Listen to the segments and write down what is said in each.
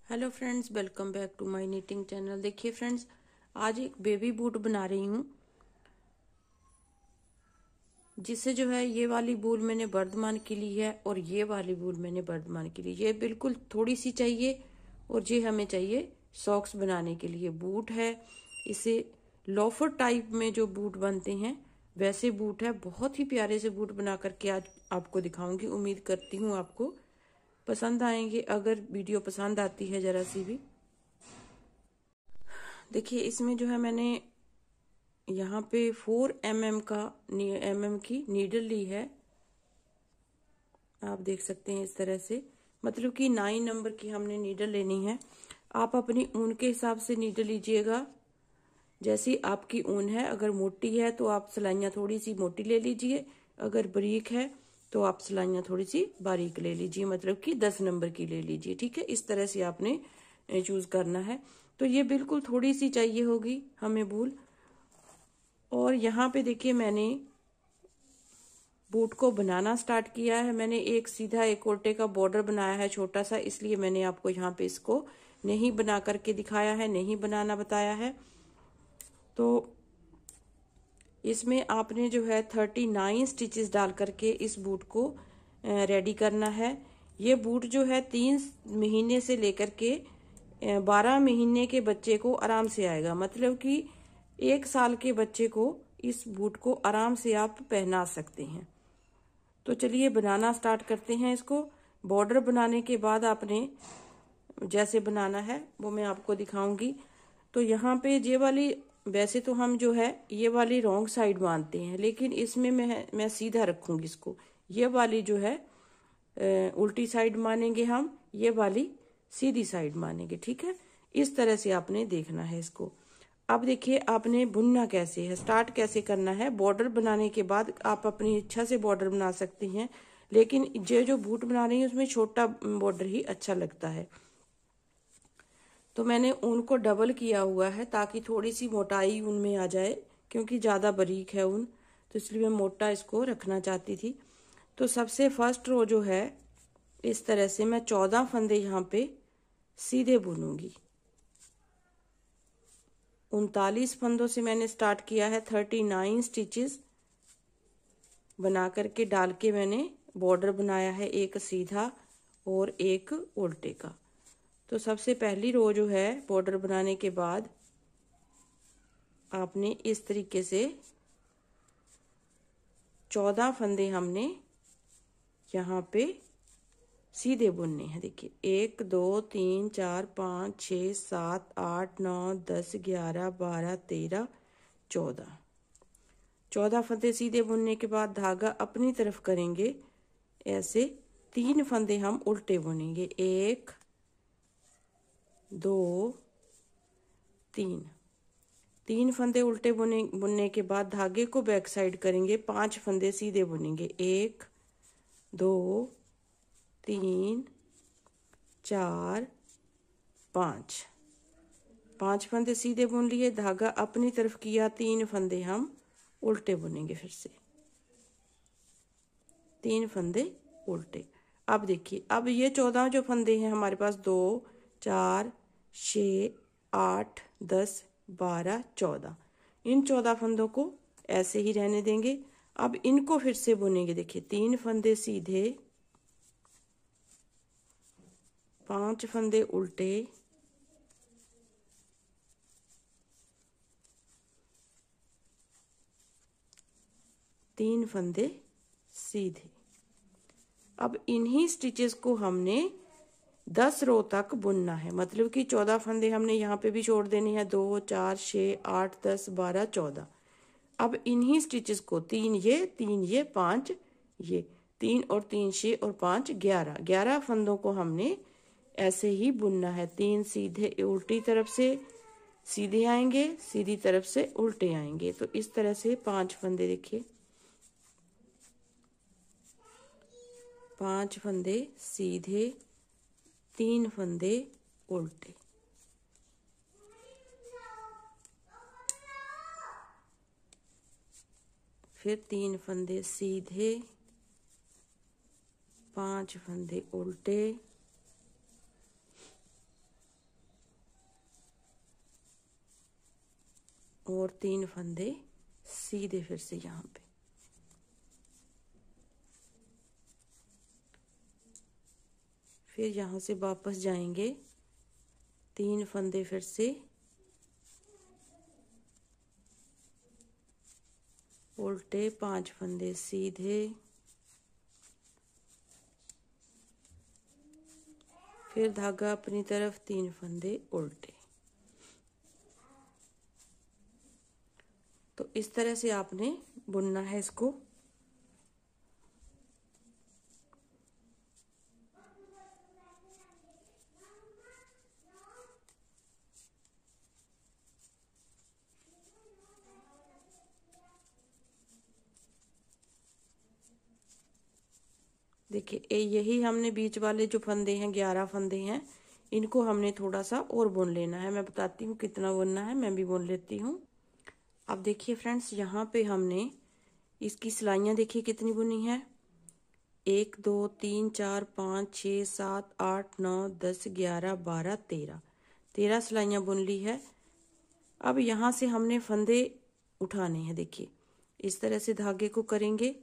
Hello friends, welcome back to my knitting channel. देखिए friends, आज एक बेबी बूट बना रही हूँ, जिससे जो है ये वाली वूल मैंने वर्धमान की ली है और ये वाली वूल मैंने वर्धमान की ली। ये बिल्कुल थोड़ी सी चाहिए और ये हमें चाहिए सॉक्स बनाने के लिए। बूट है, इसे लोफर टाइप में जो बूट बनते हैं वैसे बूट है। बहुत ही प्यारे से बूट बना करके आज आपको दिखाऊंगी। उम्मीद करती हूँ आपको पसंद आएंगे। अगर वीडियो पसंद आती है जरा सी भी, देखिए इसमें जो है मैंने यहाँ पे 4 mm की नीडल ली है। आप देख सकते हैं इस तरह से, मतलब कि 9 नंबर की हमने नीडल लेनी है। आप अपनी ऊन के हिसाब से नीडल लीजिएगा, जैसी आपकी ऊन है। अगर मोटी है तो आप सिलाइयाँ थोड़ी सी मोटी ले लीजिए, अगर बारीक है तो आप सिलाइयाँ थोड़ी सी बारीक ले लीजिए, मतलब कि 10 नंबर की ले लीजिए। ठीक है, इस तरह से आपने चूज करना है। तो ये बिल्कुल थोड़ी सी चाहिए होगी हमें वूल। और यहाँ पे देखिए मैंने बूट को बनाना स्टार्ट किया है। मैंने एक सीधा एक उल्टे का बॉर्डर बनाया है छोटा सा, इसलिए मैंने आपको यहाँ पे इसको नहीं बना करके दिखाया है, नहीं बनाना बताया है। तो इसमें आपने जो है 39 स्टिचेस डाल करके इस बूट को रेडी करना है। ये बूट जो है 3 महीने से लेकर के 12 महीने के बच्चे को आराम से आएगा, मतलब कि 1 साल के बच्चे को इस बूट को आराम से आप पहना सकते हैं। तो चलिए बनाना स्टार्ट करते हैं इसको। बॉर्डर बनाने के बाद आपने जैसे बनाना है वो मैं आपको दिखाऊंगी। तो यहाँ पे ये वाली, वैसे तो हम जो है ये वाली रॉन्ग साइड मानते हैं, लेकिन इसमें मैं सीधा रखूंगी इसको। ये वाली जो है उल्टी साइड मानेंगे हम, ये वाली सीधी साइड मानेंगे। ठीक है, इस तरह से आपने देखना है इसको। अब देखिए आपने बुनना कैसे है, स्टार्ट कैसे करना है। बॉर्डर बनाने के बाद आप अपनी इच्छा से बॉर्डर बना सकती हैं, लेकिन ये जो बूट बना रही है उसमें छोटा बॉर्डर ही अच्छा लगता है। तो मैंने ऊन को डबल किया हुआ है ताकि थोड़ी सी मोटाई ऊन में आ जाए, क्योंकि ज़्यादा बारीक है ऊन, तो इसलिए मैं मोटा इसको रखना चाहती थी। तो सबसे फर्स्ट रो जो है इस तरह से मैं 14 फंदे यहाँ पे सीधे बुनूंगी। 39 फंदों से मैंने स्टार्ट किया है। 39 स्टिचेस बना करके डाल के मैंने बॉर्डर बनाया है, एक सीधा और एक उल्टे का। तो सबसे पहली रो जो है बॉर्डर बनाने के बाद आपने इस तरीके से 14 फंदे हमने यहाँ पे सीधे बुनने हैं। देखिए 1 2 3 4 5 6 7 8 9 10 11 12 13 14 फंदे सीधे बुनने के बाद धागा अपनी तरफ करेंगे। ऐसे 3 फंदे हम उल्टे बुनेंगे, 1 2 3। 3 फंदे उल्टे बुनने के बाद धागे को बैक साइड करेंगे, 5 फंदे सीधे बुनेंगे, 1 2 3 4 5। 5 फंदे सीधे बुन लिए, धागा अपनी तरफ किया, 3 फंदे हम उल्टे बुनेंगे। फिर से 3 फंदे उल्टे। अब देखिए, अब ये 14 जो फंदे हैं हमारे पास, 2 4 6 8 10 12 14, इन 14 फंदों को ऐसे ही रहने देंगे। अब इनको फिर से बुनेंगे। देखिए 3 फंदे सीधे, 5 फंदे उल्टे, 3 फंदे सीधे। अब इन्हीं स्टिचेस को हमने 10 रो तक बुनना है, मतलब कि 14 फंदे हमने यहाँ पे भी छोड़ देने हैं, 2 4 6 8 10 12 14। अब इन्हीं स्टिचेस को 3 ये 3 ये 5 ये, 3 और 3 6 और 5 11 फंदों को हमने ऐसे ही बुनना है। 3 सीधे उल्टी तरफ से सीधे आएंगे, सीधी तरफ से उल्टे आएंगे। तो इस तरह से 5 फंदे, देखिए 5 फंदे सीधे, 3 फंदे उल्टे। फिर 3 फंदे सीधे, 5 फंदे उल्टे, और 3 फंदे सीधे फिर से यहाँ पे। फिर यहाँ से वापस जाएंगे, 3 फंदे फिर से उल्टे, 5 फंदे सीधे, फिर धागा अपनी तरफ, 3 फंदे उल्टे। तो इस तरह से आपने बुनना है इसको। देखिए यही हमने बीच वाले जो फंदे हैं, 11 फंदे हैं, इनको हमने थोड़ा सा और बुन लेना है। मैं बताती हूँ कितना बुनना है, मैं भी बुन लेती हूँ। अब देखिए फ्रेंड्स, यहाँ पे हमने इसकी सिलाइयाँ देखिए कितनी बुनी है। 1 2 3 4 5 6 7 8 9 10 11 12 13 सिलाइयाँ बुन ली है। अब यहाँ से हमने फंदे उठाने हैं। देखिए इस तरह से धागे को करेंगे।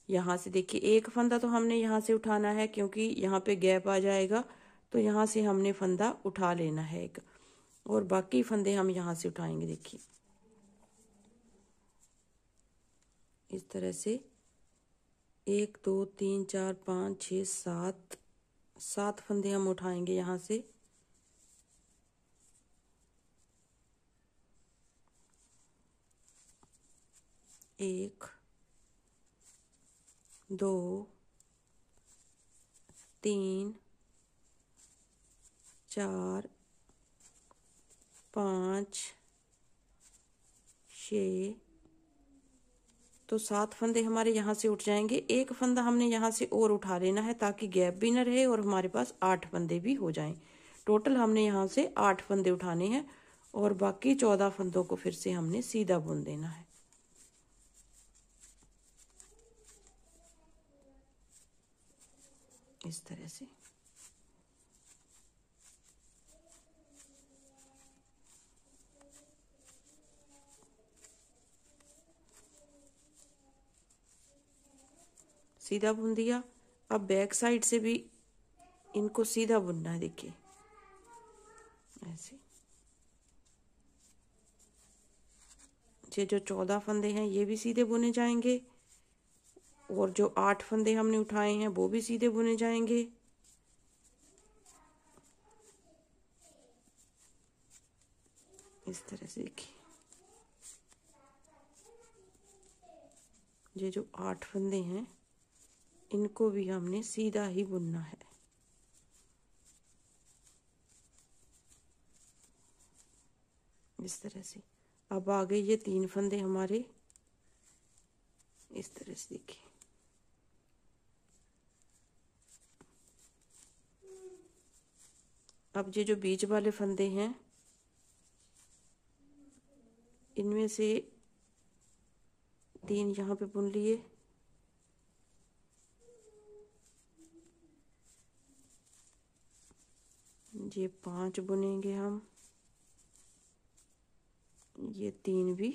यहाँ से देखिए एक फंदा तो हमने यहाँ से उठाना है, क्योंकि यहाँ पे गैप आ जाएगा, तो यहाँ से हमने फंदा उठा लेना है एक, और बाकी फंदे हम यहाँ से उठाएंगे। देखिए इस तरह से 1 2 3 4 5 6 7 फंदे हम उठाएंगे यहाँ से। एक, 2 3 4 5 6, तो 7 फंदे हमारे यहाँ से उठ जाएंगे। एक फंदा हमने यहाँ से और उठा लेना है, ताकि गैप भी न रहे और हमारे पास 8 फंदे भी हो जाएं। टोटल हमने यहाँ से 8 फंदे उठाने हैं, और बाकी 14 फंदों को फिर से हमने सीधा बुन देना है। इस तरह से सीधा बुन दिया। अब बैक साइड से भी इनको सीधा बुनना है। देखिए ऐसे, ये जो 14 फंदे हैं ये भी सीधे बुने जाएंगे, और जो 8 फंदे हमने उठाए हैं वो भी सीधे बुने जाएंगे। इस तरह से देखिए, ये जो 8 फंदे हैं इनको भी हमने सीधा ही बुनना है। इस तरह से। अब आ गए ये 3 फंदे हमारे। इस तरह से देखिए, अब ये जो बीच वाले फंदे हैं इनमें से 3 यहाँ पे बुन लिए, ये 5 बुनेंगे हम, ये 3 भी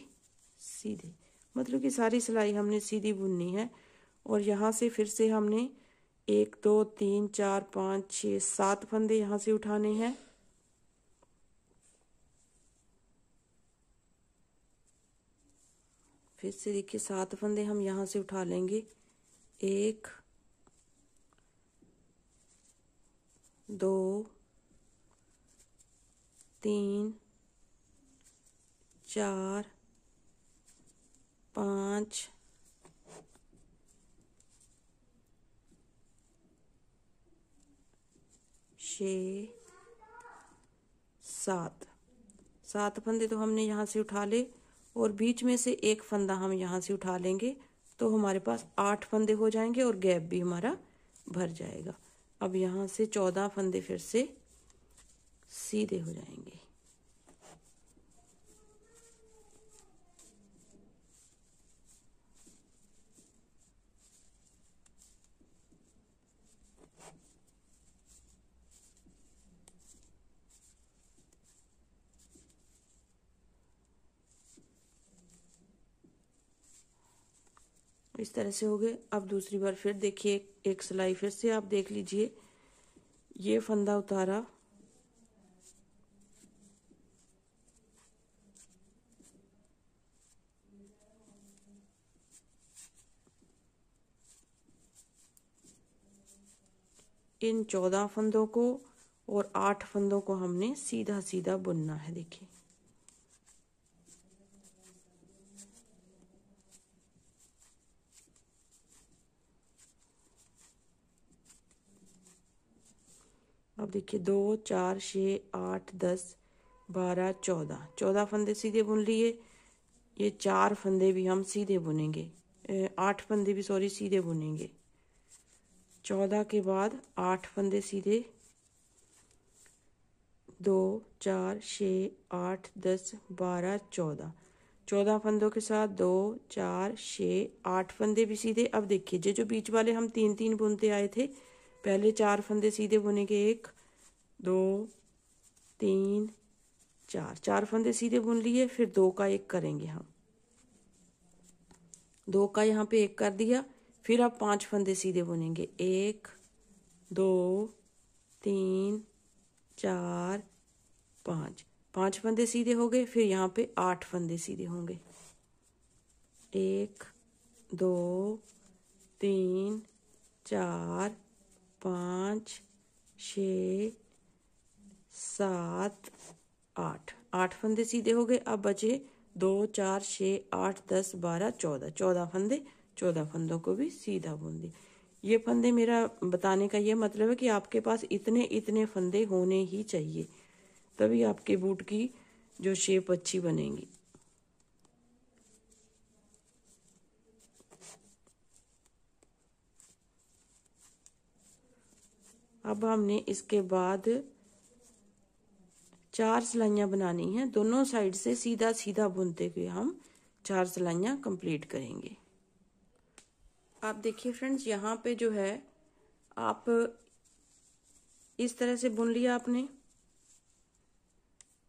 सीधे, मतलब कि सारी सिलाई हमने सीधी बुननी है। और यहाँ से फिर से हमने 1 2 3 4 5 6 7 फंदे यहाँ से उठाने हैं। फिर से देखिए 7 फंदे हम यहाँ से उठा लेंगे। 1 2 3 4 5 6 7 फंदे तो हमने यहाँ से उठा ले, और बीच में से एक फंदा हम यहाँ से उठा लेंगे, तो हमारे पास 8 फंदे हो जाएंगे और गैप भी हमारा भर जाएगा। अब यहाँ से 14 फंदे फिर से सीधे हो जाएंगे। इस तरह से हो गए। अब दूसरी बार फिर देखिए, एक सिलाई फिर से आप देख लीजिए, ये फंदा उतारा, इन 14 फंदों को और 8 फंदों को हमने सीधा सीधा बुनना है। देखिए अब देखिए 2 4 6 8 10 12 14, 14 फंदे सीधे बुन लिए। ये 4 फंदे भी हम सीधे बुनेंगे, 8 फंदे भी सॉरी सीधे बुनेंगे। 14 के बाद 8 फंदे सीधे, 2 4 6 8 10 12 14, 14 फंदों के साथ 2 4 6 8 फंदे भी सीधे। अब देखिए जो बीच वाले हम 3 3 बुनते आए थे, पहले 4 फंदे सीधे बुनेंगे, 1 2 3 4, 4 फंदे सीधे बुन लिए। फिर 2 का 1 करेंगे हम, 2 का यहाँ पे 1 कर दिया। फिर अब 5 फंदे सीधे बुनेंगे, 1 2 3 4 5, 5 फंदे सीधे हो गए। फिर यहाँ पे 8 फंदे सीधे होंगे, 1 2 3 4 5 6 7 8, 8 फंदे सीधे हो गए। अब बचे 2 4 6 8 10 12 14, 14 फंदे, 14 फंदों को भी सीधा बुन दिए। ये फंदे, मेरा बताने का ये मतलब है कि आपके पास इतने इतने फंदे होने ही चाहिए, तभी आपके बूट की जो शेप अच्छी बनेगी। अब हमने इसके बाद 4 सिलाइयाँ बनानी हैं, दोनों साइड से सीधा सीधा बुनते हुए हम 4 सिलाइयाँ कंप्लीट करेंगे। आप देखिए फ्रेंड्स, यहाँ पे जो है आप इस तरह से बुन लिया आपने।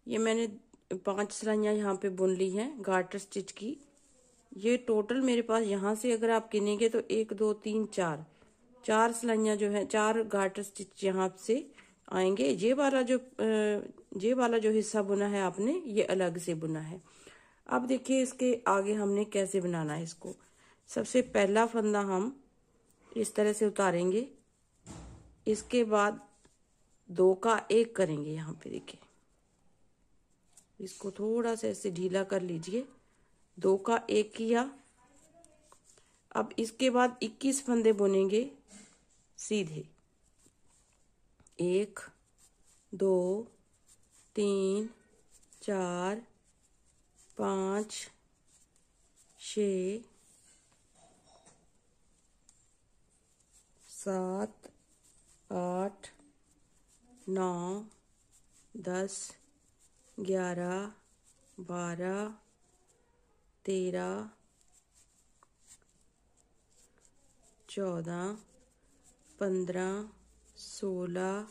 ये मैंने 5 सिलाइयाँ यहाँ पे बुन ली हैं गार्टर स्टिच की। ये टोटल मेरे पास यहाँ से अगर आप गिनेंगे तो 1 2 3 4, 4 सिलाइयाँ जो है, 4 गार्टर स्टिच यहाँ से आएंगे। ये वाला जो हिस्सा बुना है आपने, ये अलग से बुना है। अब देखिए इसके आगे हमने कैसे बनाना है इसको। सबसे पहला फंदा हम इस तरह से उतारेंगे, इसके बाद 2 का 1 करेंगे। यहाँ पे देखिए, इसको थोड़ा सा ऐसे ढीला कर लीजिए, 2 का 1 किया। अब इसके बाद 21 फंदे बुनेंगे सीधे, 1 2 3 4 5 6 7 8 9 10 11 12 13 14 15 16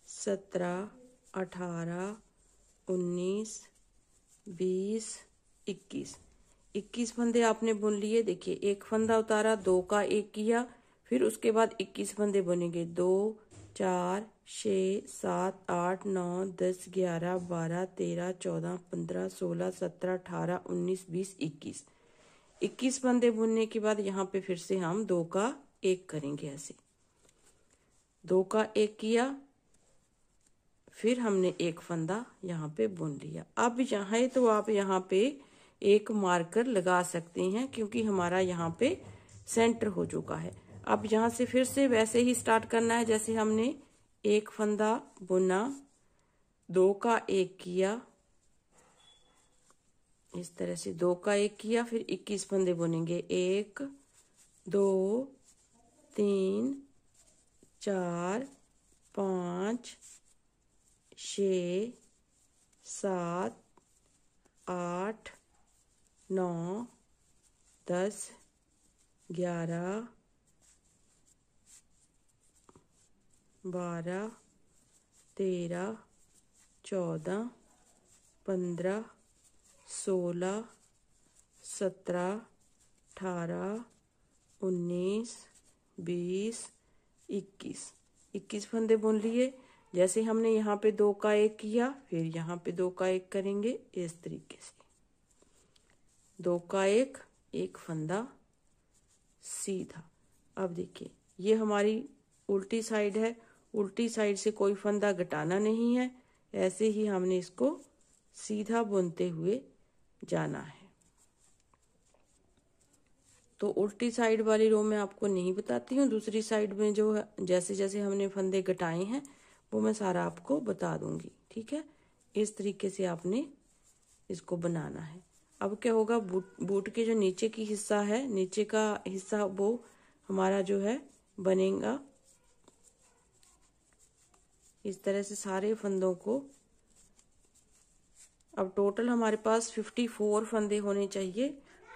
17 18 19 20 21, 21 फंदे आपने बुन लिए। देखिए एक फंदा उतारा, 2 का 1 किया, फिर उसके बाद 21 फंदे बुनेंगे, 2 4 6 7 8 9 10 11 12 13 14 15 16 17 18 19 20 21, 21 फंदे बुनने के बाद यहाँ पे फिर से हम 2 का 1 करेंगे। ऐसे 2 का 1 किया, फिर हमने एक फंदा यहाँ पे बुन लिया। अब चाहे तो आप यहाँ पे एक मार्कर लगा सकते हैं, क्योंकि हमारा यहाँ पे सेंटर हो चुका है। अब यहाँ से फिर से वैसे ही स्टार्ट करना है, जैसे हमने एक फंदा बुना, 2 का 1 किया, इस तरह से 2 का 1 किया, फिर 21 फंदे बुनेंगे, 1 2 3 4 5 6 7 8 9 10 11 12 13 14 15 16 17 18 19, 20, 21 फंदे बुन लिए। जैसे हमने यहाँ पे 2 का 1 किया, फिर यहाँ पे 2 का 1 करेंगे इस तरीके से। 2 का 1 फंदा सीधा। अब देखिए ये हमारी उल्टी साइड है, उल्टी साइड से कोई फंदा घटाना नहीं है, ऐसे ही हमने इसको सीधा बुनते हुए जाना है। तो उल्टी साइड वाली रो में आपको नहीं बताती हूँ, दूसरी साइड में जो है जैसे जैसे हमने फंदे घटाए हैं वो मैं सारा आपको बता दूंगी, ठीक है। इस तरीके से आपने इसको बनाना है। अब क्या होगा, बूट के जो नीचे की हिस्सा है, नीचे का हिस्सा वो हमारा जो है बनेगा इस तरह से सारे फंदों को। अब टोटल हमारे पास 54 फंदे होने चाहिए,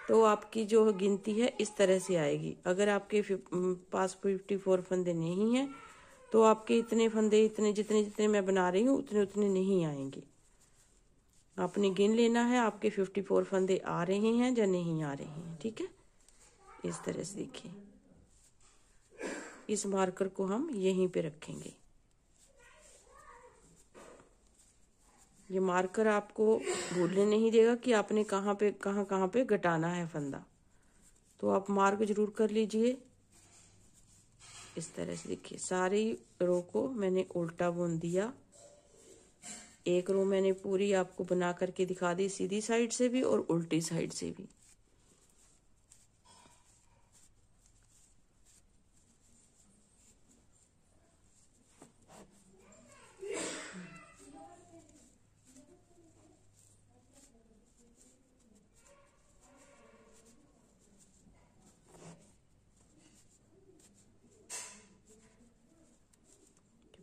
तो आपकी जो गिनती है इस तरह से आएगी। अगर आपके पास 54 फंदे नहीं है तो आपके इतने फंदे, इतने जितने जितने मैं बना रही हूँ उतने उतने नहीं आएंगे। आपने गिन लेना है आपके 54 फंदे आ रहे हैं या नहीं आ रहे हैं, ठीक है। इस तरह से देखिए, इस मार्कर को हम यहीं पे रखेंगे। ये मार्कर आपको भूलने नहीं देगा कि आपने कहाँ पे घटाना है फंदा, तो आप मार्क जरूर कर लीजिए। इस तरह से देखिए सारी रो को मैंने उल्टा बुन दिया। एक रो मैंने पूरी आपको बना करके दिखा दी, सीधी साइड से भी और उल्टी साइड से भी।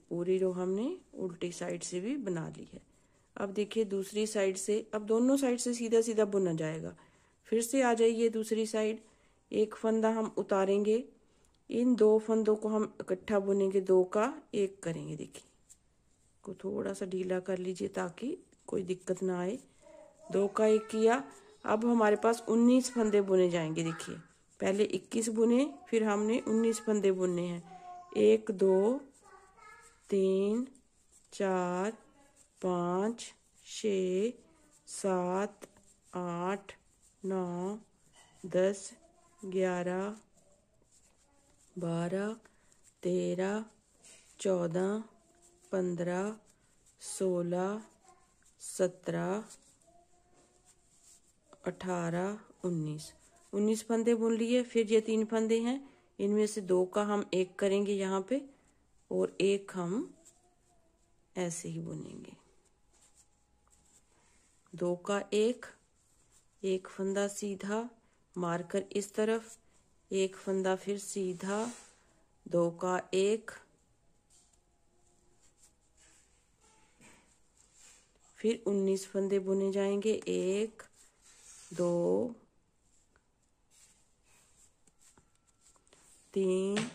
पूरी रो हमने उल्टी साइड से भी बना ली है। अब देखिए दूसरी साइड से, अब दोनों साइड से सीधा सीधा बुना जाएगा। फिर से आ जाइए दूसरी साइड, एक फंदा हम उतारेंगे, इन 2 फंदों को हम इकट्ठा बुनेंगे, 2 का 1 करेंगे। देखिए को थोड़ा सा ढीला कर लीजिए ताकि कोई दिक्कत ना आए। 2 का 1 किया। अब हमारे पास 19 फंदे बुने जाएंगे। देखिए पहले 21 बुने, फिर हमने 19 फंदे बुनने हैं। 1, 2, 3, 4, 5, 6, 7, 8, 9, 10, 11, 12, 13, 14, 15, 16, 17, 18, 19 फंदे बुन लिए। फिर ये 3 फंदे हैं, इनमें से 2 का हम 1 करेंगे यहाँ पे और 1 हम ऐसे ही बुनेंगे। 2 का 1 फंदा सीधा, मार्कर इस तरफ, 1 फंदा फिर सीधा, 2 का 1, फिर 19 फंदे बुने जाएंगे। 1, 2, 3,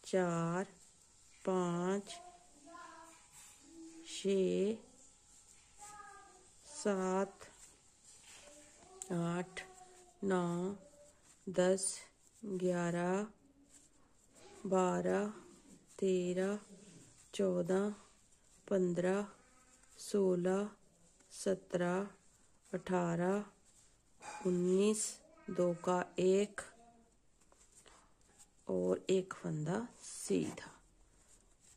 4, 5, 6, 7, 8, 9, 10, 11, 12, 13, 14, 15, 16, 17, 18, 19, 2 का 1 और 1 फंदा सीधा।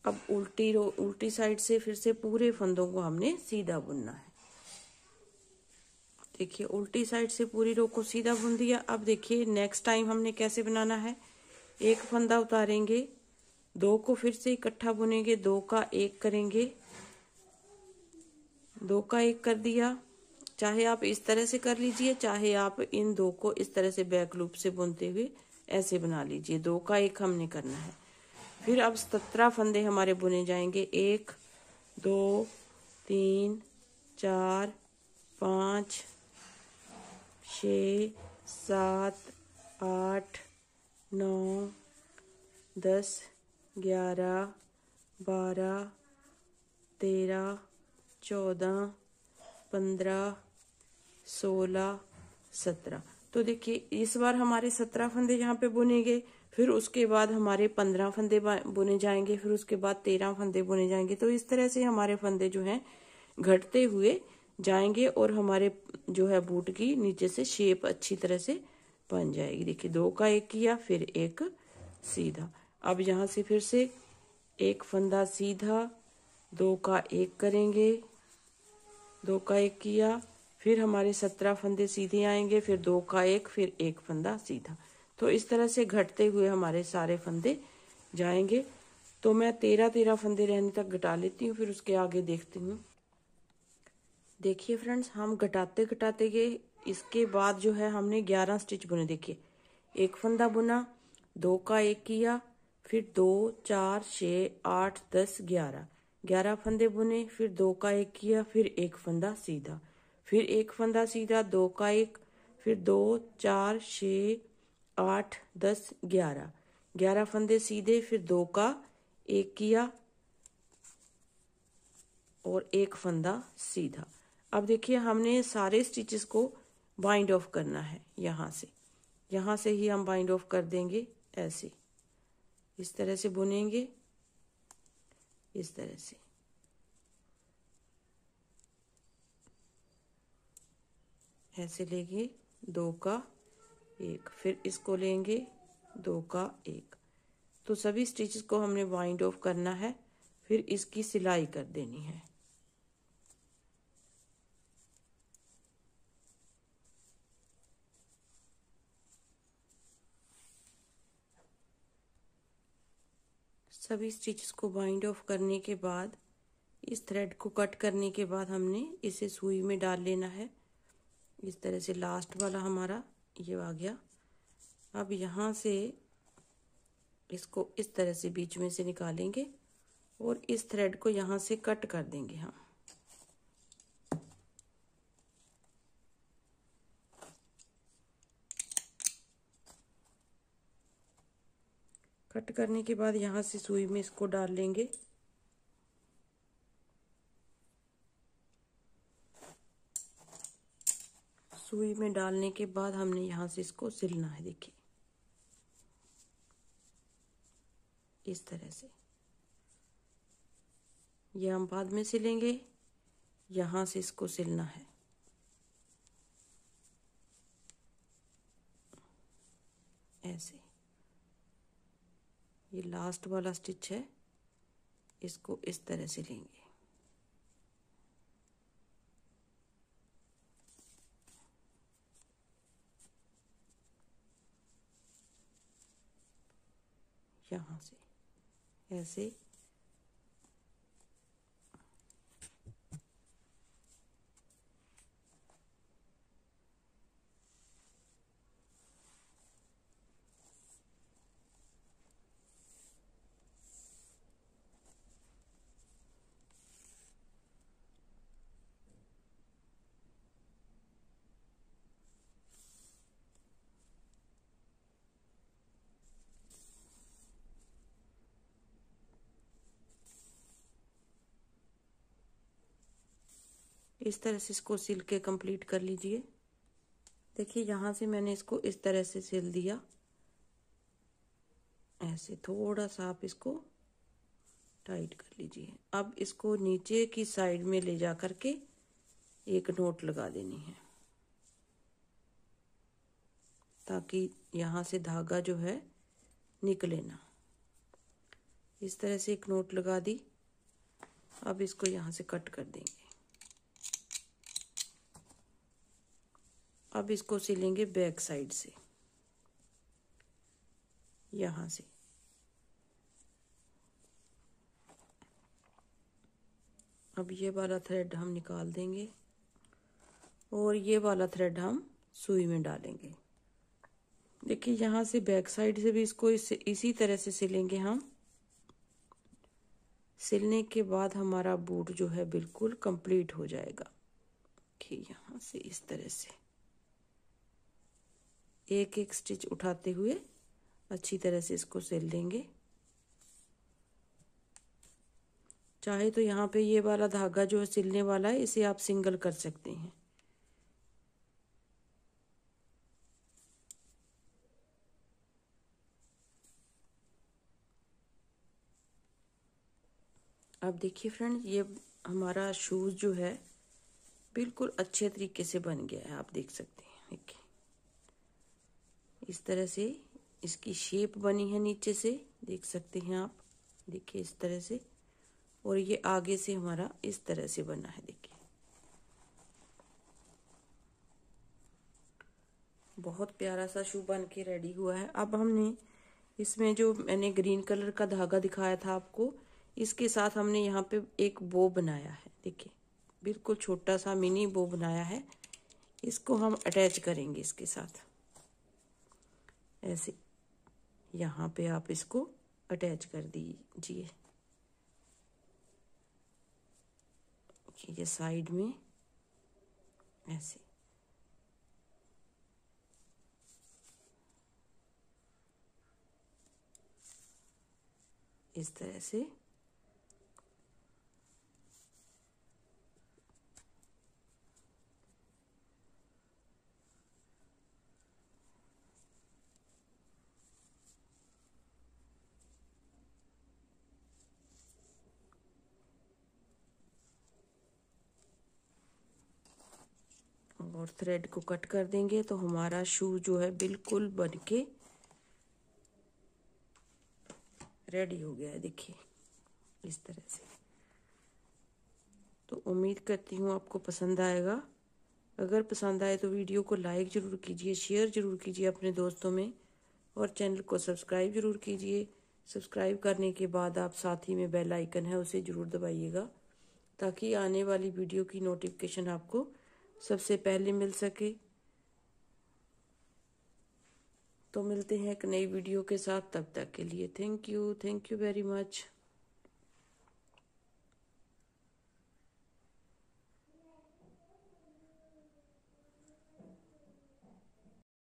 अब उल्टी साइड से फिर से पूरे फंदों को हमने सीधा बुनना है। देखिए उल्टी साइड से पूरी रो को सीधा बुन दिया। अब देखिए नेक्स्ट टाइम हमने कैसे बनाना है। 1 फंदा उतारेंगे, 2 को फिर से इकट्ठा बुनेंगे, 2 का 1 करेंगे, 2 का 1 कर दिया। चाहे आप इस तरह से कर लीजिए, चाहे आप इन 2 को इस तरह से बैक लूप से बुनते हुए ऐसे बना लीजिए। 2 का 1 हमने करना है। फिर अब 17 फंदे हमारे बुने जाएंगे। 1, 2, 3, 4, 5, 6, 7, 8, 9, 10, 11, 12, 13, 14, 15, 16, 17। तो देखिए इस बार हमारे 17 फंदे यहाँ पे बुनेंगे, फिर उसके बाद हमारे 15 फंदे बुने जाएंगे, फिर उसके बाद 13 फंदे बुने जाएंगे। तो इस तरह से हमारे फंदे जो हैं घटते हुए जाएंगे और हमारे जो है बूट की नीचे से शेप अच्छी तरह से बन जाएगी। देखिए 2 का 1 किया, फिर 1 सीधा। अब यहाँ से फिर से 1 फंदा सीधा, 2 का 1 करेंगे, 2 का 1 किया, फिर हमारे 17 फंदे सीधे आएंगे, फिर 2 का 1, फिर 1 फंदा सीधा। तो इस तरह से घटते हुए हमारे सारे फंदे जाएंगे। तो मैं 13 फंदे रहने तक घटा लेती हूँ, फिर उसके आगे देखती हूँ। देखिए फ्रेंड्स, हम घटाते घटाते गए, इसके बाद जो है हमने 11 स्टिच बुने। देखिए 1 फंदा बुना, 2 का 1 किया, फिर 2 4 6 8 10 11 फंदे बुने, फिर 2 का 1 किया, फिर 1 फंदा सीधा, फिर 1 फंदा सीधा, 2 का 1, फिर 2 4 6 8 10 11 फंदे सीधे, फिर 2 का 1 किया और 1 फंदा सीधा। अब देखिए हमने सारे स्टिचेस को बाइंड ऑफ करना है। यहाँ से ही हम बाइंड ऑफ कर देंगे। ऐसे इस तरह से बुनेंगे, इस तरह से ऐसे लेंगे 2 का 1, फिर इसको लेंगे 2 का 1। तो सभी स्टिचेस को हमने बाइंड ऑफ करना है, फिर इसकी सिलाई कर देनी है। सभी स्टिचेस को बाइंड ऑफ करने के बाद, इस थ्रेड को कट करने के बाद हमने इसे सुई में डाल लेना है। इस तरह से लास्ट वाला हमारा ये आ गया। अब यहाँ से इसको इस तरह से बीच में से निकालेंगे और इस थ्रेड को यहाँ से कट कर देंगे हम। कट करने के बाद यहाँ से सुई में इसको डाल लेंगे। सुई में डालने के बाद हमने यहाँ से इसको सिलना है। देखिए इस तरह से, ये हम बाद में सिलेंगे। यहाँ से इसको सिलना है ऐसे। ये लास्ट वाला स्टिच है, इसको इस तरह से लेंगे। यहाँ से ऐसे इस तरह से इसको सिल के कंप्लीट कर लीजिए। देखिए यहाँ से मैंने इसको इस तरह से सिल दिया। ऐसे थोड़ा सा आप इसको टाइट कर लीजिए। अब इसको नीचे की साइड में ले जा करके एक नोट लगा देनी है, ताकि यहाँ से धागा जो है निकले ना। इस तरह से एक नोट लगा दी। अब इसको यहाँ से कट कर देंगे। अब इसको सिलेंगे बैक साइड से, यहाँ से। अब ये वाला थ्रेड हम निकाल देंगे और ये वाला थ्रेड हम सुई में डालेंगे। देखिए यहाँ से बैक साइड से भी इसको इसी तरह से सिलेंगे हम। सिलने के बाद हमारा बूट जो है बिल्कुल कंप्लीट हो जाएगा। देखिए यहाँ से इस तरह से एक एक स्टिच उठाते हुए अच्छी तरह से इसको सिल लेंगे। चाहे तो यहाँ पे ये वाला धागा जो है सिलने वाला है, इसे आप सिंगल कर सकते हैं। अब देखिए फ्रेंड्स, ये हमारा शूज जो है बिल्कुल अच्छे तरीके से बन गया है। आप देख सकते हैं, देखिए इस तरह से इसकी शेप बनी है, नीचे से देख सकते हैं आप, देखिए इस तरह से, और ये आगे से हमारा इस तरह से बना है। देखिए बहुत प्यारा सा शू बन के रेडी हुआ है। अब हमने इसमें जो मैंने ग्रीन कलर का धागा दिखाया था आपको, इसके साथ हमने यहाँ पे एक बो बनाया है। देखिए बिल्कुल छोटा सा मिनी बो बनाया है, इसको हम अटैच करेंगे इसके साथ ऐसे। यहाँ पे आप इसको अटैच कर दीजिए, ये साइड में ऐसे। इस तरह से और थ्रेड को कट कर देंगे तो हमारा शू जो है बिल्कुल बन के रेडी हो गया है। देखिए इस तरह से। तो उम्मीद करती हूँ आपको पसंद आएगा। अगर पसंद आए तो वीडियो को लाइक ज़रूर कीजिए, शेयर ज़रूर कीजिए अपने दोस्तों में, और चैनल को सब्सक्राइब ज़रूर कीजिए। सब्सक्राइब करने के बाद आप साथ ही में बेल आइकन है उसे ज़रूर दबाइएगा, ताकि आने वाली वीडियो की नोटिफिकेशन आपको सबसे पहले मिल सके। तो मिलते हैं एक नई वीडियो के साथ, तब तक के लिए थैंक यू वेरी मच।